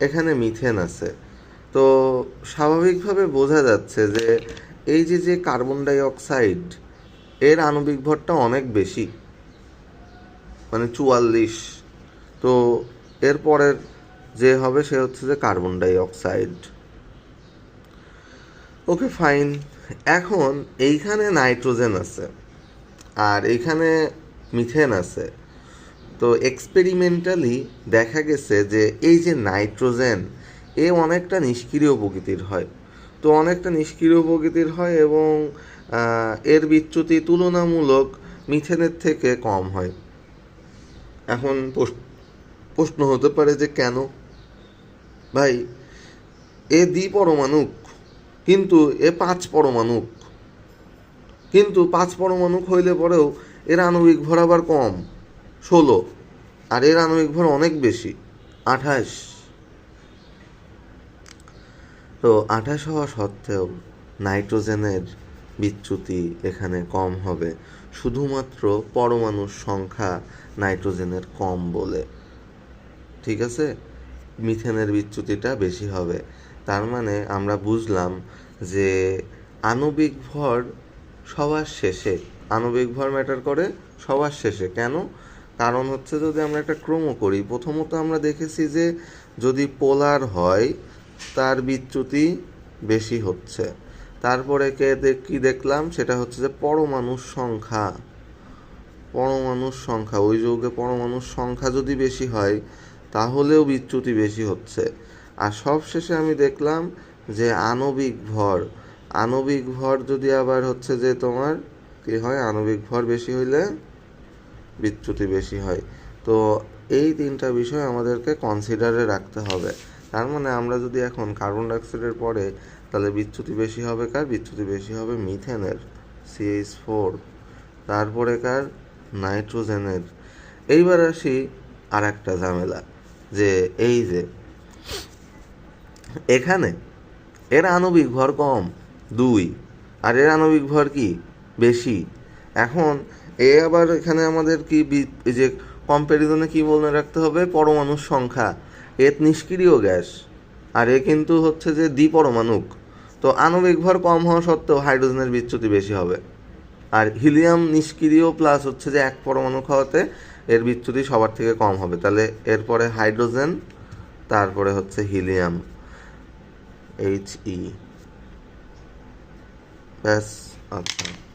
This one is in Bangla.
এখানে মিথেন আছে। তো স্বাভাবিকভাবে বোঝা যাচ্ছে যে এই যে কার্বন ডাই অক্সাইড এর আণবিক ভরটা অনেক বেশি, মানে 44। তো এরপরের যে হবে সে হচ্ছে যে carbon die oxide. Okay fine. এখন এইখানে নাইট্রোজেন আছে আর এইখানে মিথেন আছে। তো এক্সপেরিমেন্টালি দেখা গেছে যে এই যে নাইট্রোজেন এ অনেকটা নিষ্ক্রিয় প্রকৃতির হয়। তো অনেকটা নিষ্ক্রিয় প্রকৃতির হয় এবং এর বিচ্যুতি তুলনামূলক মিথেনের থেকে কম হয়। এখন প্রশ্ন হতে পারে যে কেন ভাই, এ দ্বিপরমাণুক কিন্তু এ 5 পরমাণুক, কিন্তু 5 পরমাণুক হইলে পরেও এর আণবিক ভর আবার কম 16, আর এর আণবিক ভর অনেক বেশি 28। তো 28 হওয়া সত্ত্বেও নাইট্রোজেনের বিচ্যুতি এখানে কম হবে শুধুমাত্র পরমাণুর সংখ্যা নাইট্রোজেনের কম বলে। ঠিক আছে, মিথেনের বিচ্যুতিটা বেশি হবে। তার মানে আমরা বুঝলাম যে আণবিক ভর সবার শেষে, আণবিক ভর ম্যাটার করে সবার শেষে। কেন? কারণ হচ্ছে যদি আমরা একটা ক্রমও করি, প্রথমত আমরা দেখেছি যে যদি পোলার হয় তার বিচ্যুতি বেশি হচ্ছে। তারপরে কি দেখলাম, সেটা হচ্ছে যে পরমাণুর সংখ্যা, ওই যৌগে পরমাণুর সংখ্যা যদি বেশি হয় তাহলেও বিচ্যুতি বেশি হচ্ছে। আর সবশেষে আমি দেখলাম যে আণবিক ভর যদি আবার হচ্ছে যে তোমার কি হয়, আণবিক ভর বেশি হইলে বিচ্যুতি বেশি হয়। তো এই 3টা বিষয় আমাদেরকে কনসিডারে রাখতে হবে। তার মানে আমরা যদি এখন কার্বন ডাইঅক্সাইডের পরে, তাহলে বিচ্যুতি বেশি হবে কার? বিচ্যুতি বেশি হবে মিথেনের, CH4। তারপরে কার? নাইট্রোজেনের। এইবার আসি আর একটা ঝামেলা, যে এই যে এখানে এর আণবিক ভর কম 2, আর এর আণবিক ভর কি বেশি। এখন আবার এখানে আমাদের কি এই যে কম্প্যারিজনে কি মনে রাখতে হবে? পরমাণুর সংখ্যা। এর নিষ্ক্রিয় গ্যাস আর এ কিন্তু হচ্ছে যে দ্বিপরমাণুক। তো আণবিক ভর কম হওয়া সত্ত্বেও হাইড্রোজেনের বিচ্যুতি বেশি হবে। আর হিলিয়াম নিষ্ক্রিয় প্লাস হচ্ছে যে 1 পরমাণু হওয়াতে এর বিচ্যুতি সবার থেকে কম হবে। তাহলে এরপরে হাইড্রোজেন, তারপরে হচ্ছে হিলিয়াম, He। ব্যাস। আচ্ছা।